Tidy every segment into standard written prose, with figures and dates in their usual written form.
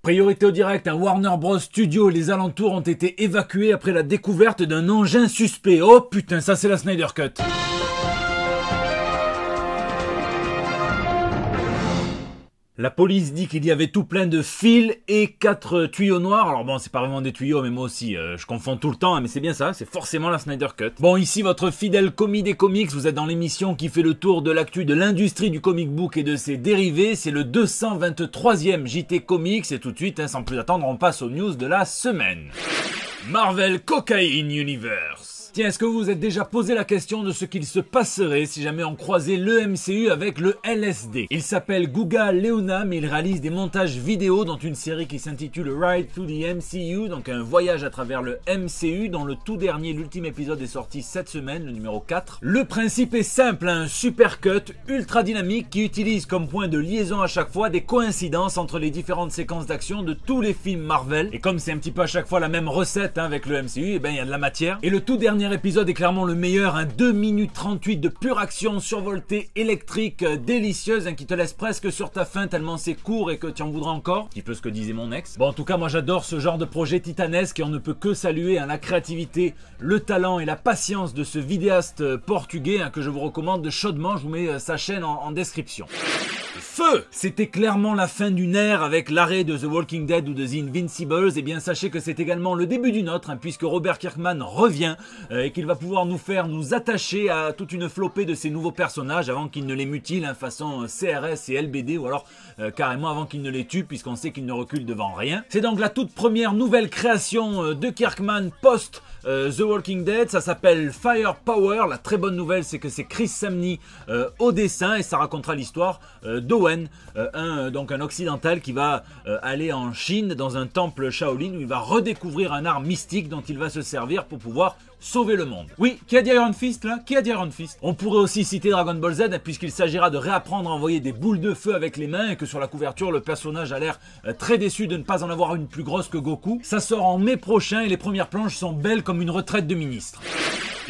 Priorité au direct, un Warner Bros Studio et les alentours ont été évacués après la découverte d'un engin suspect. Oh putain, ça c'est la Snyder Cut. La police dit qu'il y avait tout plein de fils et 4 tuyaux noirs. Alors bon, c'est pas vraiment des tuyaux, mais moi aussi, je confonds tout le temps, hein, mais c'est bien ça, c'est forcément la Snyder Cut. Bon, ici, votre fidèle commis des comics, vous êtes dans l'émission qui fait le tour de l'actu de l'industrie du comic book et de ses dérivés. C'est le 223e JT Comics, et tout de suite, hein, sans plus attendre, on passe aux news de la semaine. Marvel Cocaine Universe. Tiens, est-ce que vous vous êtes déjà posé la question de ce qu'il se passerait si jamais on croisait le MCU avec le LSD? Il s'appelle Guga Leona, mais il réalise des montages vidéo dans une série qui s'intitule Ride to the MCU, donc un voyage à travers le MCU, dont le tout dernier, l'ultime épisode est sorti cette semaine, le numéro 4. Le principe est simple, un super cut ultra dynamique qui utilise comme point de liaison à chaque fois des coïncidences entre les différentes séquences d'action de tous les films Marvel. Et comme c'est un petit peu à chaque fois la même recette avec le MCU, et ben il y a de la matière. Et le tout dernier épisode est clairement le meilleur, 2 minutes 38 de pure action survoltée électrique délicieuse, qui te laisse presque sur ta faim tellement c'est court et que tu en voudras encore, un petit peu ce que disait mon ex. Bon, en tout cas moi j'adore ce genre de projet titanesque et on ne peut que saluer la créativité, le talent et la patience de ce vidéaste portugais que je vous recommande chaudement. Je vous mets sa chaîne en description. Feu! C'était clairement la fin d'une ère avec l'arrêt de The Walking Dead ou de The Invincibles. Et bien sachez que c'est également le début d'une autre, puisque Robert Kirkman revient et qu'il va pouvoir nous attacher à toute une flopée de ces nouveaux personnages avant qu'ils ne les mutilent façon CRS et LBD, ou alors carrément avant qu'ils ne les tuent, puisqu'on sait qu'ils ne reculent devant rien. C'est donc la toute première nouvelle création de Kirkman post The Walking Dead. Ça s'appelle Firepower. La très bonne nouvelle, c'est que c'est Chris Samnee au dessin, et ça racontera l'histoire d'Owen, donc un occidental qui va aller en Chine dans un temple Shaolin où il va redécouvrir un art mystique dont il va se servir pour pouvoir sauver le monde. Oui, qui a dit Iron Fist là? Qui a dit Iron Fist? On pourrait aussi citer Dragon Ball Z, puisqu'il s'agira de réapprendre à envoyer des boules de feu avec les mains, et que sur la couverture le personnage a l'air très déçu de ne pas en avoir une plus grosse que Goku. Ça sort en mai prochain et les premières planches sont belles comme une retraite de ministre.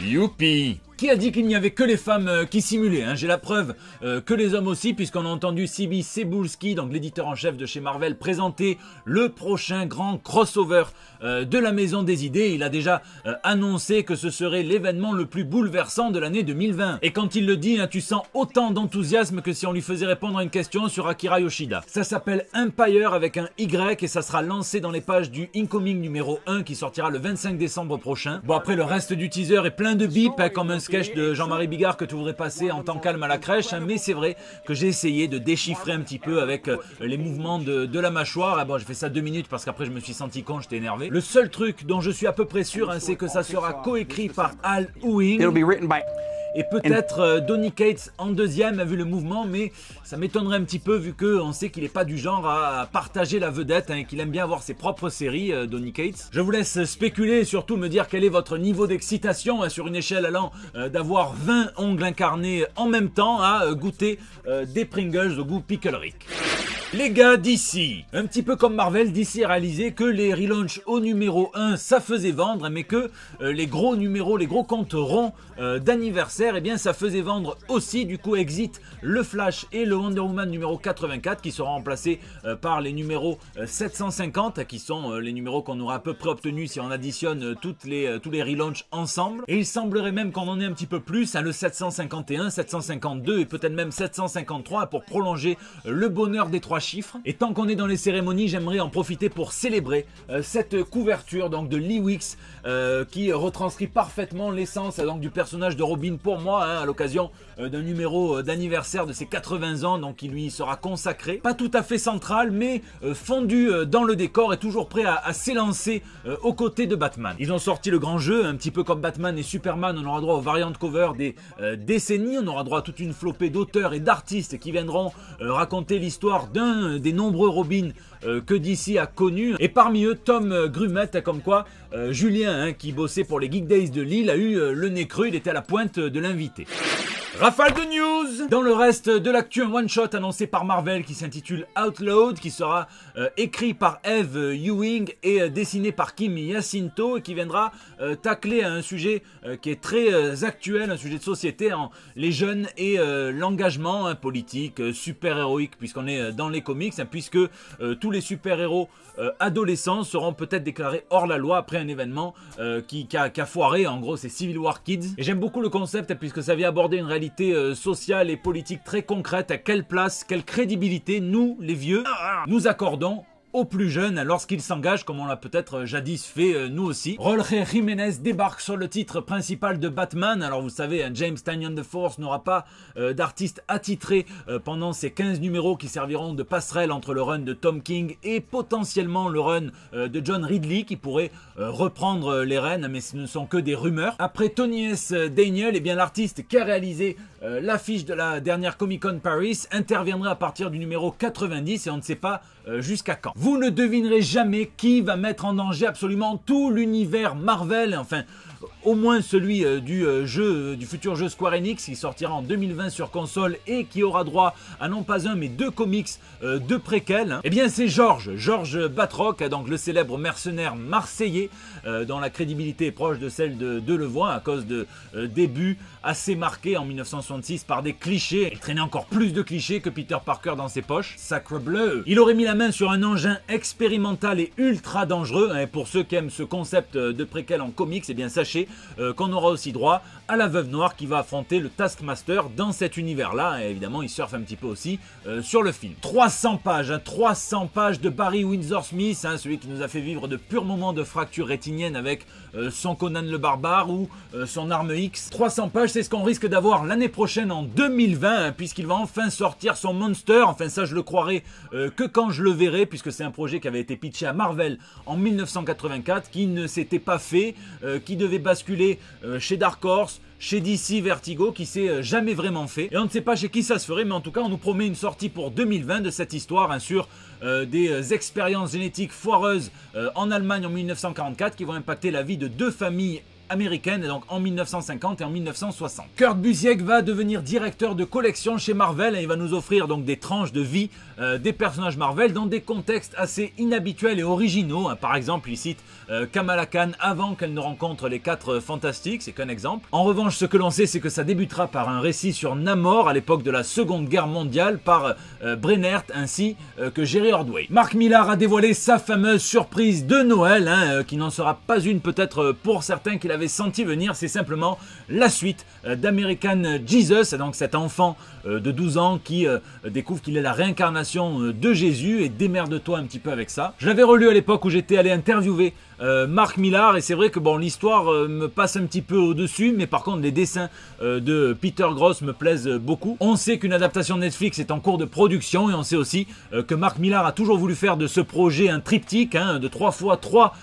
Youpi! Qui a dit qu'il n'y avait que les femmes qui simulaient? J'ai la preuve que les hommes aussi, puisqu'on a entendu C.B. Cebulski, donc l'éditeur en chef de chez Marvel, présenter le prochain grand crossover de la Maison des Idées. Il a déjà annoncé que ce serait l'événement le plus bouleversant de l'année 2020. Et quand il le dit, tu sens autant d'enthousiasme que si on lui faisait répondre à une question sur Akira Yoshida. Ça s'appelle Empire avec un Y et ça sera lancé dans les pages du Incoming numéro 1 qui sortira le 25 décembre prochain. Bon, après le reste du teaser est plein de bips, comme un sketch de Jean-Marie Bigard que tu voudrais passer en temps calme à la crèche, mais c'est vrai que j'ai essayé de déchiffrer un petit peu avec les mouvements de la mâchoire. Bon, j'ai fait ça 2 minutes parce qu'après je me suis senti con, j'étais énervé. Le seul truc dont je suis à peu près sûr, c'est que ça sera coécrit par Al Ewing. Et peut-être Donny Cates en deuxième, vu le mouvement, mais ça m'étonnerait un petit peu vu qu'on sait qu'il n'est pas du genre à partager la vedette et qu'il aime bien avoir ses propres séries, Donny Cates. Je vous laisse spéculer et surtout me dire quel est votre niveau d'excitation sur une échelle allant d'avoir 20 ongles incarnés en même temps à goûter des Pringles au goût Pickle Rick. Les gars, DC, un petit peu comme Marvel, DC a réalisé que les relaunchs au numéro 1, ça faisait vendre, mais que les gros numéros, les gros comptes ronds d'anniversaire, bien ça faisait vendre aussi. Du coup, exit le Flash et le Wonder Woman numéro 84 qui seront remplacés par les numéros 750, qui sont les numéros qu'on aura à peu près obtenus si on additionne tous les relaunchs ensemble. Et il semblerait même qu'on en ait un petit peu plus, le 751, 752 et peut-être même 753 pour prolonger le bonheur des 3 chiffres. Et tant qu'on est dans les cérémonies, j'aimerais en profiter pour célébrer cette couverture donc de Lee Wicks qui retranscrit parfaitement l'essence donc du personnage de Robin pour moi à l'occasion d'un numéro d'anniversaire de ses 80 ans, donc qui lui sera consacré. Pas tout à fait central, mais fondu dans le décor et toujours prêt à s'élancer aux côtés de Batman. Ils ont sorti le grand jeu, un petit peu comme Batman et Superman. On aura droit aux variantes cover des décennies, on aura droit à toute une flopée d'auteurs et d'artistes qui viendront raconter l'histoire d'un des nombreux Robins que DC a connu, et parmi eux Tom Grumet, comme quoi Julien qui bossait pour les Geek Days de Lille a eu le nez creux, il était à la pointe de l'invité. Rafale de news. Dans le reste de l'actu, un one-shot annoncé par Marvel qui s'intitule Outlawed, qui sera écrit par Eve Ewing et dessiné par Kim Jacinto et qui viendra tacler un sujet qui est très actuel, un sujet de société, les jeunes et l'engagement politique, super-héroïque, puisqu'on est dans les comics, puisque tous les super-héros adolescents seront peut-être déclarés hors la loi après un événement qui a foiré. En gros, c'est Civil War Kids. Et j'aime beaucoup le concept puisque ça vient aborder une réalité sociale et politique très concrète. À quelle place, quelle crédibilité nous, les vieux, nous accordons aux plus jeunes lorsqu'ils s'engagent comme on l'a peut-être jadis fait nous aussi. Jorge Jiménez débarque sur le titre principal de Batman. Alors vous savez, James Tynion de Force n'aura pas d'artiste attitré pendant ces 15 numéros qui serviront de passerelle entre le run de Tom King et potentiellement le run de John Ridley qui pourrait reprendre les rênes, mais ce ne sont que des rumeurs. Après Tony S. Daniel, et bien l'artiste qui a réalisé l'affiche de la dernière Comic Con Paris interviendrait à partir du numéro 90 et on ne sait pas jusqu'à quand. Vous ne devinerez jamais qui va mettre en danger absolument tout l'univers Marvel, enfin au moins celui du futur jeu Square Enix qui sortira en 2020 sur console et qui aura droit à non pas un mais deux comics de préquels. Eh bien c'est George Batroc, donc le célèbre mercenaire marseillais dont la crédibilité est proche de celle de Delevoye à cause de débuts assez marqués en 1966 par des clichés. Il traînait encore plus de clichés que Peter Parker dans ses poches. Sacre bleu. Il aurait mis la main sur un engin expérimental et ultra dangereux. Et pour ceux qui aiment ce concept de préquel en comics, eh bien sachez qu'on aura aussi droit à la Veuve Noire qui va affronter le Taskmaster dans cet univers-là. Et évidemment, il surfe un petit peu aussi sur le film. 300 pages, 300 pages de Barry Windsor Smith, celui qui nous a fait vivre de purs moments de fracture rétinienne avec son Conan le Barbare ou son Arme X. 300 pages, c'est ce qu'on risque d'avoir l'année prochaine en 2020, puisqu'il va enfin sortir son Monster. Enfin, ça, je le croirai que quand je le verrai, puisque c'est un projet qui avait été pitché à Marvel en 1984, qui ne s'était pas fait, qui devait basculer chez Dark Horse, chez DC Vertigo, qui s'est jamais vraiment fait. Et on ne sait pas chez qui ça se ferait, mais en tout cas, on nous promet une sortie pour 2020 de cette histoire sur des expériences génétiques foireuses en Allemagne en 1944 qui vont impacter la vie de deux familles américaine, et donc en 1950 et en 1960. Kurt Busiek va devenir directeur de collection chez Marvel et il va nous offrir donc des tranches de vie des personnages Marvel dans des contextes assez inhabituels et originaux. Par exemple, il cite Kamala Khan avant qu'elle ne rencontre les 4 Fantastiques, c'est qu'un exemple. En revanche, ce que l'on sait, c'est que ça débutera par un récit sur Namor à l'époque de la Seconde Guerre mondiale par Brennert ainsi que Jerry Ordway. Mark Millar a dévoilé sa fameuse surprise de Noël, qui n'en sera pas une peut-être pour certains qu'il avait senti venir, c'est simplement la suite d'American Jesus, donc cet enfant de 12 ans qui découvre qu'il est la réincarnation de Jésus et démerde-toi un petit peu avec ça. Je l'avais relu à l'époque où j'étais allé interviewer Mark Millar et c'est vrai que bon, l'histoire me passe un petit peu au-dessus, mais par contre les dessins de Peter Gross me plaisent beaucoup. On sait qu'une adaptation de Netflix est en cours de production et on sait aussi que Mark Millar a toujours voulu faire de ce projet un triptyque de 3 fois 3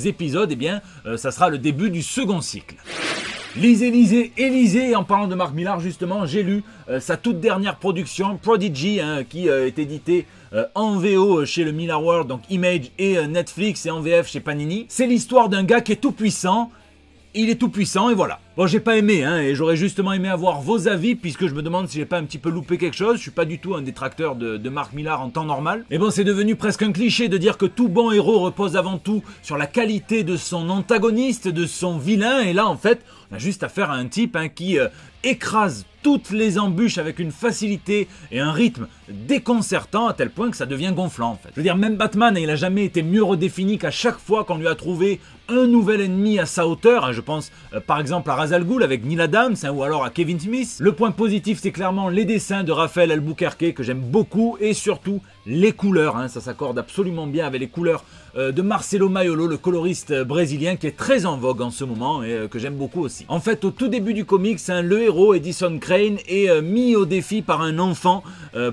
épisodes. Et bien ça sera le début du second cycle. Lisez, et en parlant de Mark Millar justement, j'ai lu sa toute dernière production, Prodigy, qui est édité en VO chez le Millar World, donc Image et Netflix, et en VF chez Panini. C'est l'histoire d'un gars qui est tout puissant. Il est tout puissant et voilà. Bon, j'ai pas aimé et j'aurais justement aimé avoir vos avis puisque je me demande si j'ai pas un petit peu loupé quelque chose. Je suis pas du tout un détracteur de Mark Millar en temps normal. Mais bon, c'est devenu presque un cliché de dire que tout bon héros repose avant tout sur la qualité de son antagoniste, de son vilain. Et là, en fait, on a juste affaire à un type qui écrase toutes les embûches avec une facilité et un rythme déconcertant à tel point que ça devient gonflant en fait. Je veux dire, même Batman, il a jamais été mieux redéfini qu'à chaque fois qu'on lui a trouvé un nouvel ennemi à sa hauteur. Je pense par exemple à Ra's al Ghul avec Neil Adams ou alors à Kevin Smith. Le point positif, c'est clairement les dessins de Rafael Albuquerque que j'aime beaucoup et surtout les couleurs. Ça s'accorde absolument bien avec les couleurs de Marcelo Maiolo, le coloriste brésilien qui est très en vogue en ce moment et que j'aime beaucoup aussi. En fait, au tout début du comics, le héros Edison Crane est mis au défi par un enfant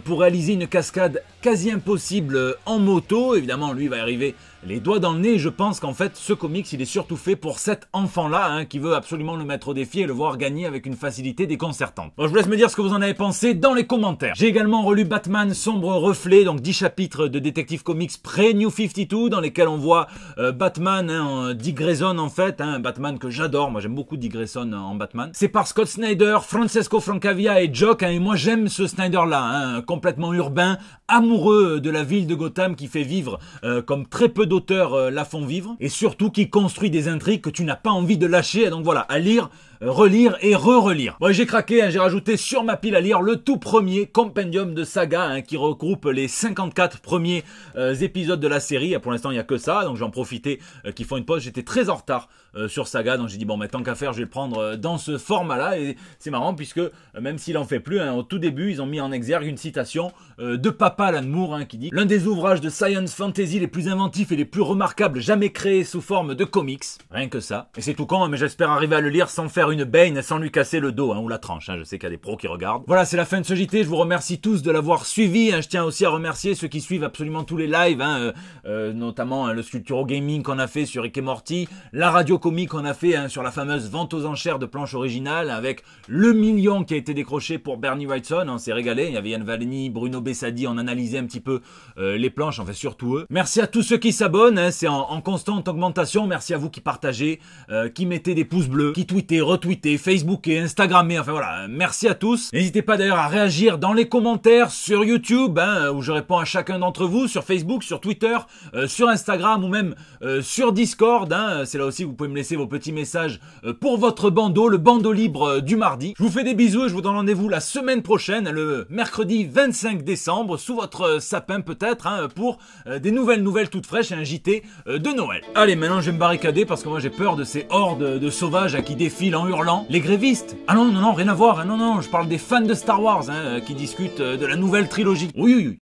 pour réaliser une cascade quasi impossible en moto. Évidemment, lui va arriver les doigts dans le nez. Je pense qu'en fait, ce comics, il est surtout fait pour cet enfant-là qui veut absolument le mettre au défi et le voir gagner avec une facilité déconcertante. Bon, je vous laisse me dire ce que vous en avez pensé dans les commentaires. J'ai également relu Batman Sombre Reflet, donc donc 10 chapitres de Detective Comics pré-New 52 dans lesquels on voit Batman, Dick Grayson en fait, Batman que j'adore, moi j'aime beaucoup Dick Grayson en Batman. C'est par Scott Snyder, Francesco Francavilla et Jock, et moi j'aime ce Snyder là, complètement urbain, amoureux de la ville de Gotham qui fait vivre comme très peu d'auteurs la font vivre, et surtout qui construit des intrigues que tu n'as pas envie de lâcher, donc voilà, à lire, relire et re-relire. Bon, j'ai craqué, j'ai rajouté sur ma pile à lire le tout premier compendium de saga qui regroupe les 54 premiers épisodes de la série. Pour l'instant, il n'y a que ça, donc j'en profitais qu'ils font une pause. J'étais très en retard sur saga, donc j'ai dit bon, tant qu'à faire, je vais le prendre dans ce format-là. Et c'est marrant puisque même s'il en fait plus, au tout début, ils ont mis en exergue une citation de Papa Alan Moore qui dit: l'un des ouvrages de science fantasy les plus inventifs et les plus remarquables jamais créés sous forme de comics. Rien que ça. Et c'est tout con, mais j'espère arriver à le lire sans faire une Bane, sans lui casser le dos ou la tranche. Je sais qu'il y a des pros qui regardent. Voilà, c'est la fin de ce JT. Je vous remercie tous de l'avoir suivi. Je tiens aussi à remercier ceux qui suivent absolument tous les lives, notamment le Sculpturo Gaming qu'on a fait sur Rick et Morty, la radio comique qu'on a fait sur la fameuse vente aux enchères de planches originales avec le million qui a été décroché pour Bernie Wrightson. On s'est régalé. Il y avait Yann Valeni, Bruno Bessadi. On analysait un petit peu les planches, enfin surtout eux. Merci à tous ceux qui s'abonnent. C'est en constante augmentation. Merci à vous qui partagez, qui mettez des pouces bleus, qui tweetez, retweetez, Facebookez, Instagrammez. Enfin voilà, merci à tous. N'hésitez pas d'ailleurs à réagir dans les commentaires sur YouTube, où je réponds à chacun d'entre vous, sur Facebook, sur Twitter, sur Instagram ou même sur Discord. C'est là aussi que vous pouvez me laisser vos petits messages pour votre bandeau, le bandeau libre du mardi. Je vous fais des bisous et je vous donne rendez-vous la semaine prochaine, le mercredi 25 décembre, sous votre sapin peut-être, pour des nouvelles toutes fraîches et un JT de Noël. Allez, maintenant je vais me barricader parce que moi j'ai peur de ces hordes de sauvages qui défilent en hurlant. Les grévistes? Ah non, rien à voir. Non, je parle des fans de Star Wars qui discutent de la nouvelle trilogie. Oui.